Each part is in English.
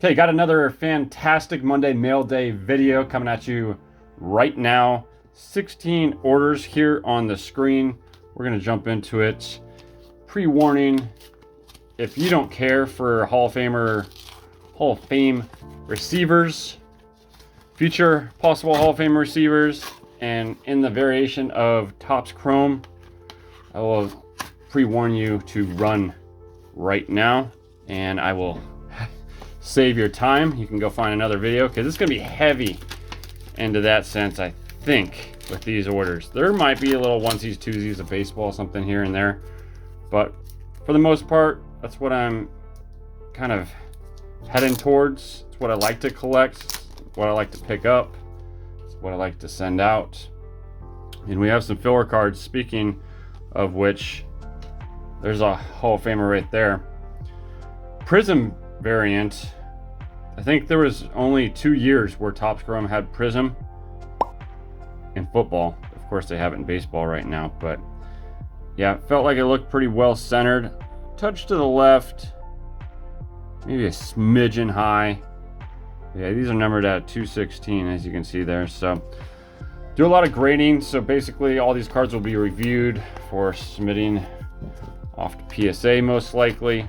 Okay, got another fantastic Monday mail day video coming at you right now. 16 orders here on the screen. We're gonna jump into it. Pre-warning, if you don't care for Hall of Fame receivers, future possible Hall of Fame receivers, and in the variation of Topps Chrome, I will pre-warn you to run right now, and I will save your time. You can go find another video because it's going to be heavy into that sense, I think, with these orders. There might be a little onesies, twosies of baseball, something here and there, but for the most part, that's what I'm kind of heading towards. It's what I like to collect, it's what I like to pick up, it's what I like to send out. And we have some filler cards, speaking of which, there's a Hall of Famer right there. Prism variant. I think there was only 2 years where Topps Chrome had Prism in football. Of course, they have it in baseball right now, but yeah, it felt like it looked pretty well centered. Touch to the left, maybe a smidgen high. Yeah, these are numbered at 216, as you can see there. So do a lot of grading. So basically all these cards will be reviewed for submitting off to PSA most likely.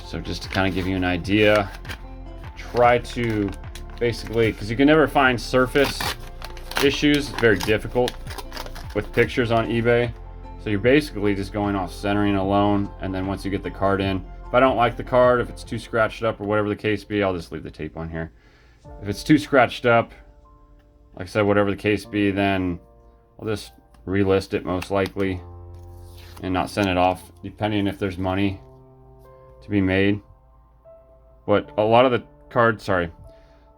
So just to kind of give you an idea, try to basically, because you can never find surface issues, it's very difficult with pictures on eBay. So you're basically just going off centering alone, and then once you get the card in, if I don't like the card, if it's too scratched up or whatever the case be, I'll just leave the tape on here. If it's too scratched up, like I said, whatever the case be, then I'll just relist it most likely and not send it off, depending if there's money to be made. But a lot of the cards, sorry,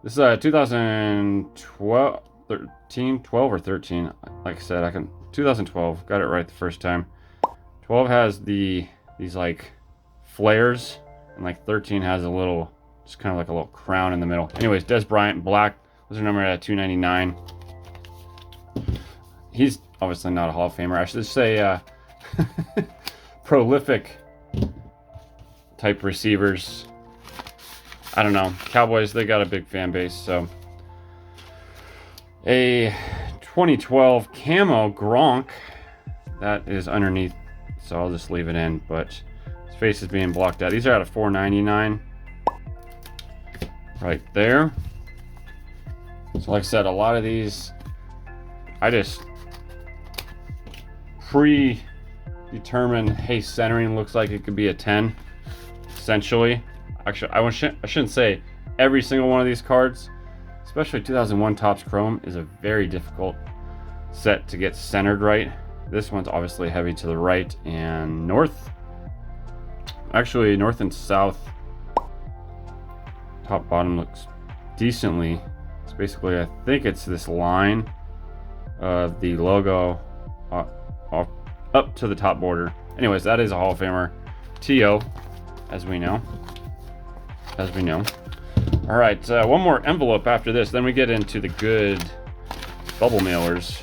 this is a 2012 or 13. Like I said, 2012, got it right the first time. 12 has these like flares, and like 13 has a little, just kind of like a little crown in the middle. Anyways, Des Bryant black, those are numbered at 299. He's obviously not a Hall of Famer. I should say prolific type receivers. I don't know. Cowboys, they got a big fan base. So a 2012 camo Gronk, that is underneath, so I'll just leave it in, but his face is being blocked out. These are out of 499 right there. So like I said, a lot of these I just predetermine, hey, centering looks like it could be a 10. Essentially, actually, I shouldn't say every single one of these cards, especially 2001 Topps Chrome, is a very difficult set to get centered right. This one's obviously heavy to the right and north. Actually, north and south. Top bottom looks decently. It's basically, I think it's this line of the logo up to the top border. Anyways, that is a Hall of Famer. TO. As we know. All right, one more envelope after this. Then we get into the good bubble mailers,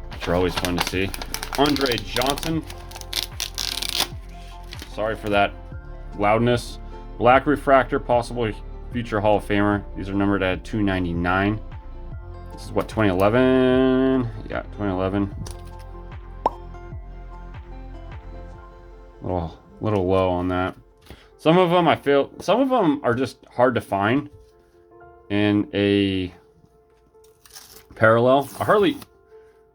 which are always fun to see. Andre Johnson. Sorry for that loudness. Black refractor, possible future Hall of Famer. These are numbered at 299. This is what, 2011? Yeah, 2011. Little low on that. Some of them are just hard to find in a parallel. I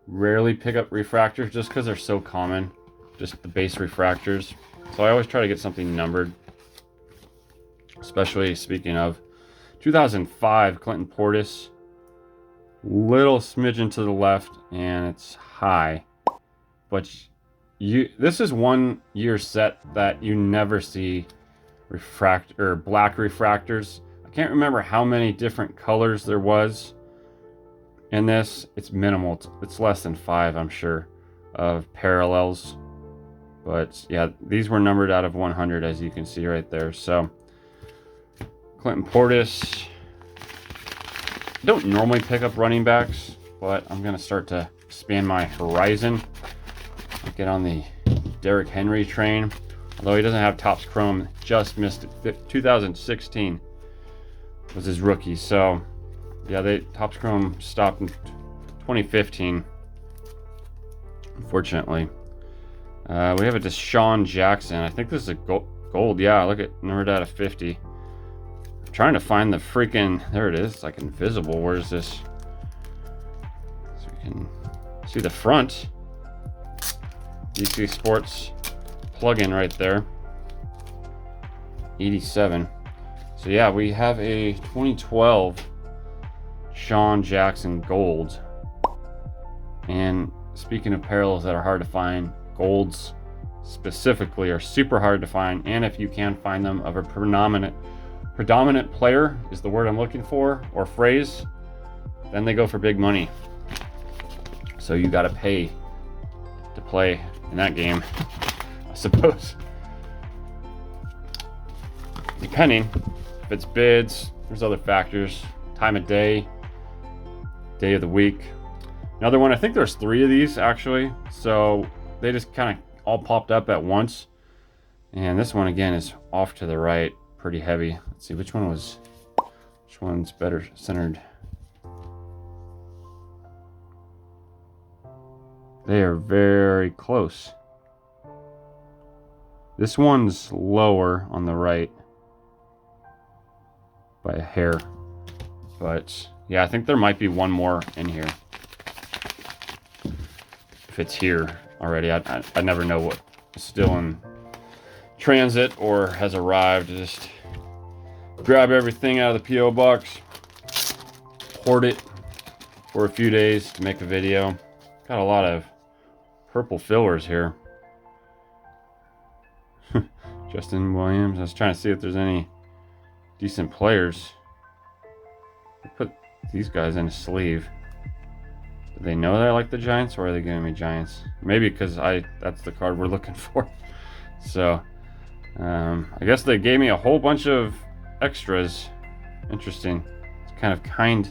rarely pick up refractors just because they're so common, just the base refractors. So I always try to get something numbered. Especially speaking of 2005 Clinton Portis, little smidgen to the left, and it's high, but this is 1 year set that you never see black refractors. I can't remember how many different colors there was in this. It's minimal. It's less than 5, I'm sure, of parallels. But yeah, these were numbered out of 100, as you can see right there. So Clinton Portis. I don't normally pick up running backs, but I'm going to start to expand my horizon. Get on the Derrick Henry train. Although he doesn't have Topps Chrome, just missed it. 2016 was his rookie. So yeah, Topps Chrome stopped in 2015. Unfortunately, we have a Deshaun Jackson. I think this is a gold. Yeah, look at numbered out of 50. I'm trying to find the freaking. There it is. It's like invisible. Where's this? So we can see the front. DC Sports plug-in right there. 87. So yeah, we have a 2012 Sean Jackson gold. And speaking of parallels that are hard to find, golds specifically are super hard to find. And if you can find them of a predominant player is the word I'm looking for, or phrase, then they go for big money. So you got to pay to play in that game, I suppose. Depending if it's bids, there's other factors, time of day, day of the week. Another one, I think there's 3 of these actually, so they just kind of all popped up at once. And this one again is off to the right, pretty heavy. Let's see which one's better centered. They are very close. This one's lower on the right by a hair. But yeah, I think there might be one more in here. If it's here already, I never know what is still in transit or has arrived. Just grab everything out of the P.O. box, hoard it for a few days to make a video. Got a lot of purple fillers here. Justin Williams. I was trying to see if there's any decent players. I put these guys in a sleeve. Do they know that I like the Giants, or are they giving me Giants? Maybe because that's the card we're looking for. So I guess they gave me a whole bunch of extras. Interesting. It's kind of kind.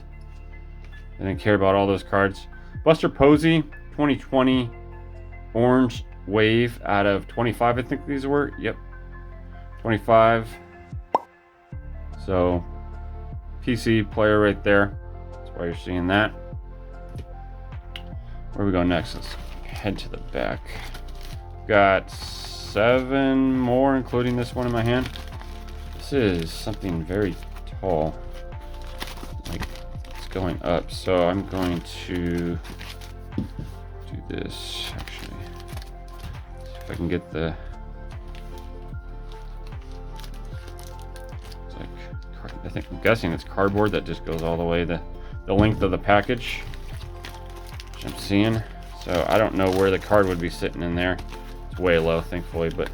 I didn't care about all those cards. Buster Posey, 2020 Orange Wave out of 25, I think these were. Yep. 25. So PC player right there. That's why you're seeing that. Where we go next? Let's head to the back. Got 7 more, including this one in my hand. This is something very tall. Like, it's going up. So I'm going to do this actually. See if I can get the. It's like, I'm guessing it's cardboard that just goes all the way the length of the package. Which I'm seeing. So I don't know where the card would be sitting in there. It's way low, thankfully, but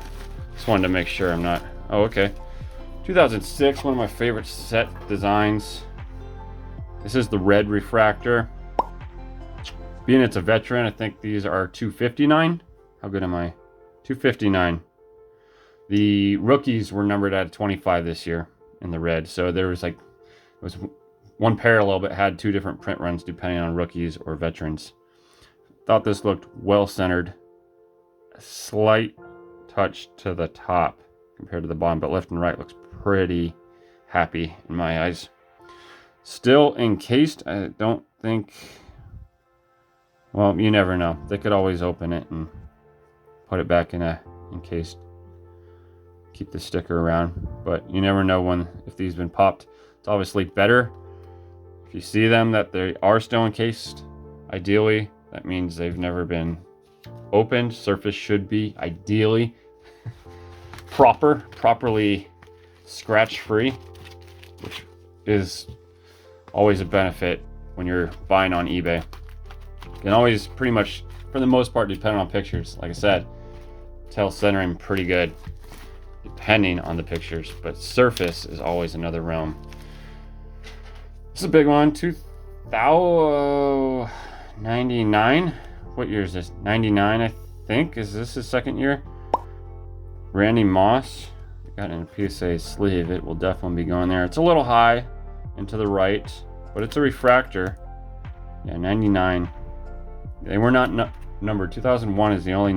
just wanted to make sure I'm not. Oh, okay. 2006, one of my favorite set designs. This is the red refractor. Being it's a veteran, I think these are 259. How good am I? 259. The rookies were numbered out of 25 this year in the red. So there was one parallel, but had 2 different print runs depending on rookies or veterans. Thought this looked well centered. A slight touch to the top compared to the bottom, but left and right looks pretty happy in my eyes. Still encased. I don't think. Well, you never know. They could always open it and put it back in a encased. Keep the sticker around, but you never know if these have been popped. It's obviously better if you see them that they are still encased. Ideally, that means they've never been opened. Surface should be ideally properly scratch free, which is always a benefit when you're buying on eBay. You can always pretty much, for the most part, depending on pictures, like I said, tell centering pretty good depending on the pictures, but surface is always another realm. This is a big one. 2099. What year is this? 99, I think. Is this his second year? Randy Moss. Got in a PSA sleeve. It will definitely be going there. It's a little high and to the right, but it's a refractor. Yeah, 99. They were not numbered. 2001 is the only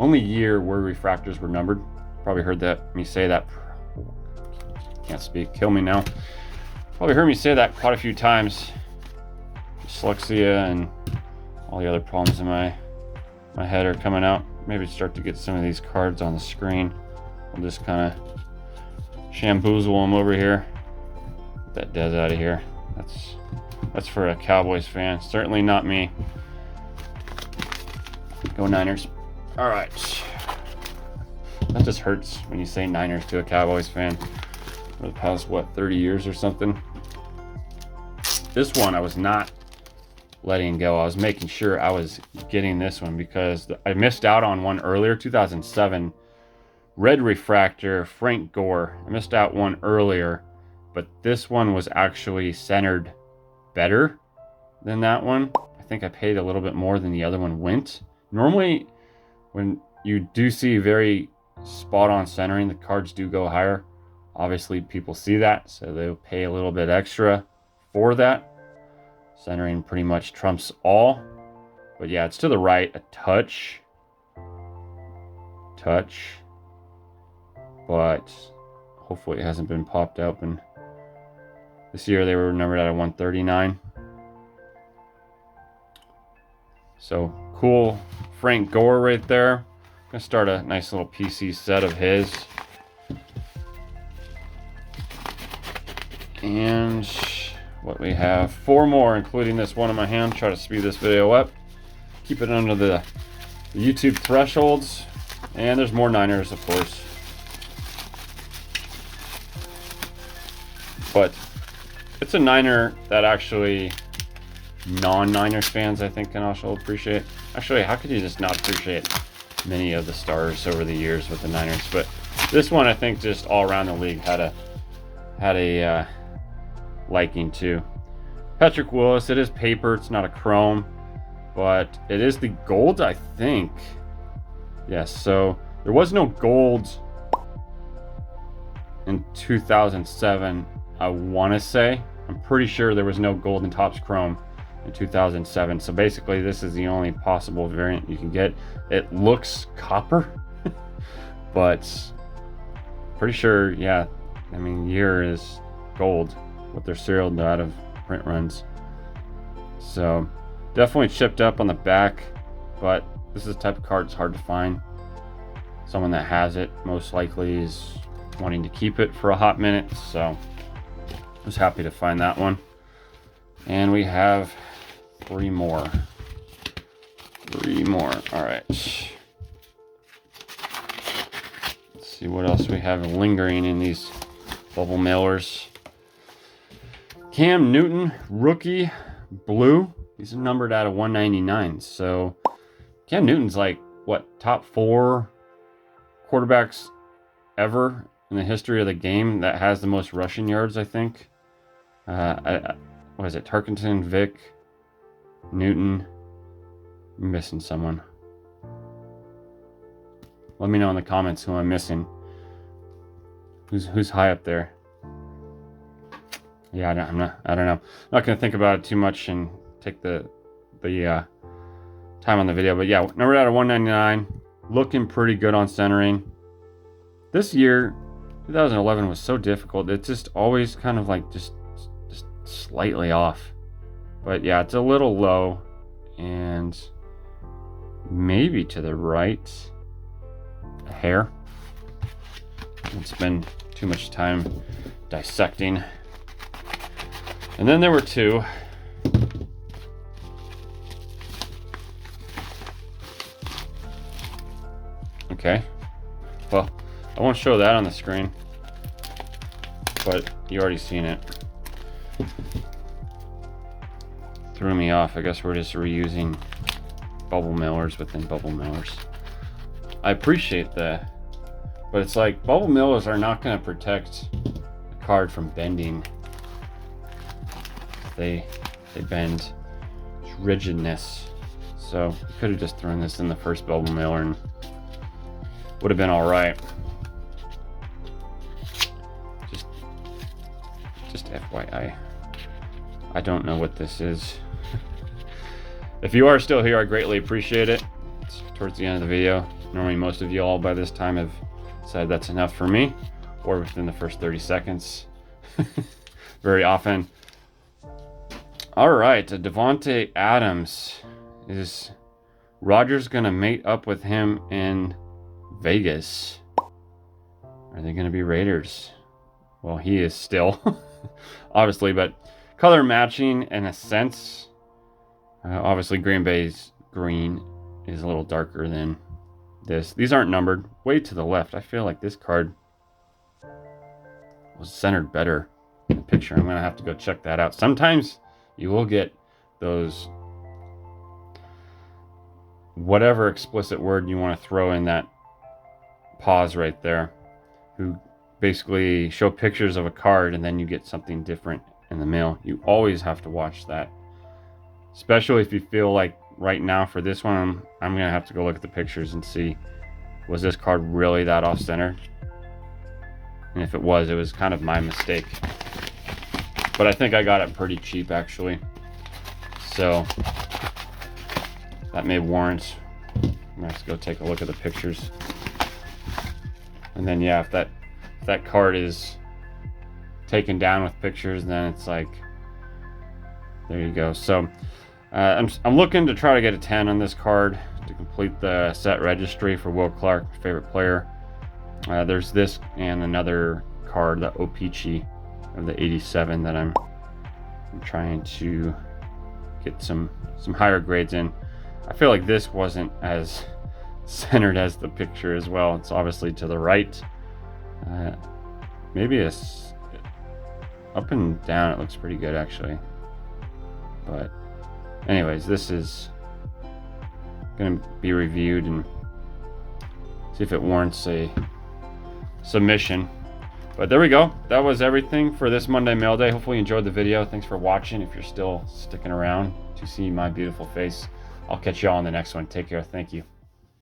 only year where refractors were numbered. Probably heard me say that. Can't speak. Kill me now. Probably heard me say that quite a few times. Dyslexia and all the other problems in my head are coming out. Maybe start to get some of these cards on the screen. I'll just kind of shamboozle them over here. Get that Dez out of here. That's for a Cowboys fan. Certainly not me. Go Niners. All right. That just hurts when you say Niners to a Cowboys fan for the past, what, 30 years or something. This one I was not letting go. I was making sure I was getting this one because I missed out on one earlier, 2007 red refractor, Frank Gore. I missed out one earlier, but this one was actually centered better than that one. I think I paid a little bit more than the other one went. Normally, when you do see very spot on centering, the cards do go higher. Obviously, people see that, so they'll pay a little bit extra for that. Centering pretty much trumps all. But yeah, it's to the right a touch. But hopefully it hasn't been popped open. This year they were numbered at a 139. So cool Frank Gore right there. I'm gonna start a nice little PC set of his. And what we have, 4 more, including this one in my hand. Try to speed this video up. Keep it under the YouTube thresholds. And there's more Niners, of course. But it's a Niner that actually non-Niners fans, I think, can also appreciate. Actually, how could you just not appreciate many of the stars over the years with the Niners? But this one, I think, just all around the league had a liking to. Patrick Willis, it is paper, it's not a chrome, but it is the gold, I think. Yes, so there was no gold in 2007, I want to say. I'm pretty sure there was no gold in Topps Chrome in 2007. So basically, this is the only possible variant you can get. It looks copper, but pretty sure, yeah. I mean, year is gold with their serial out of print runs. So definitely chipped up on the back, but this is the type of card it's hard to find. Someone that has it most likely is wanting to keep it for a hot minute, so I was happy to find that one. And we have 3 more. All right. Let's see what else we have lingering in these bubble mailers. Cam Newton, rookie, blue. He's numbered out of 199. So Cam Newton's like, what, top 4 quarterbacks ever in the history of the game that has the most rushing yards, I think. What is it? Tarkenton, Vick, Newton. I'm missing someone. Let me know in the comments who I'm missing. Who's high up there? Yeah, I don't know. I'm not gonna think about it too much and take the time on the video. But yeah, numbered out of 199, looking pretty good on centering. This year, 2011 was so difficult. It's just always kind of like just slightly off. But yeah, it's a little low and maybe to the right a hair. Won't spend too much time dissecting. And then there were 2. Okay. Well, I won't show that on the screen, but you already seen it. Threw me off. I guess we're just reusing bubble mailers within bubble mailers. I appreciate that, but it's like bubble mailers are not going to protect the card from bending. They bend. It's rigidness. So we could have just thrown this in the first bubble mailer and would have been all right. Just FYI. I don't know what this is. If you are still here, I greatly appreciate it. It's towards the end of the video. Normally most of you all by this time have said that's enough for me, or within the first 30 seconds. Very often. All right, Davante Adams. Is Rodgers going to mate up with him in Vegas? Are they going to be Raiders? Well, he is still, obviously, but color matching in a sense. Obviously, Green Bay's green is a little darker than this. These aren't numbered. Way to the left. I feel like this card was centered better in the picture. I'm going to have to go check that out. Sometimes you will get those, whatever explicit word you want to throw in that pause right there, who basically show pictures of a card and then you get something different in the mail. You always have to watch that, especially if you feel like right now for this one, I'm going to have to go look at the pictures and see, was this card really that off-centered? And if it was kind of my mistake. But I think I got it pretty cheap, actually. So that may warrant. I'm going to have to go take a look at the pictures. And then, yeah, if that card is taken down with pictures, then it's like, there you go. So I'm looking to try to get a 10 on this card to complete the set registry for Will Clark, my favorite player. There's this and another card, the O-Pee-Chee of the 87, that I'm trying to get some higher grades in. I feel like this wasn't as centered as the picture as well. It's obviously to the right. Maybe it's up and down. It looks pretty good actually. But anyways, this is going to be reviewed and see if it warrants a submission. But there we go. That was everything for this Monday Mail Day. Hopefully you enjoyed the video. Thanks for watching. If you're still sticking around to see my beautiful face, I'll catch you all on the next one. Take care. Thank you.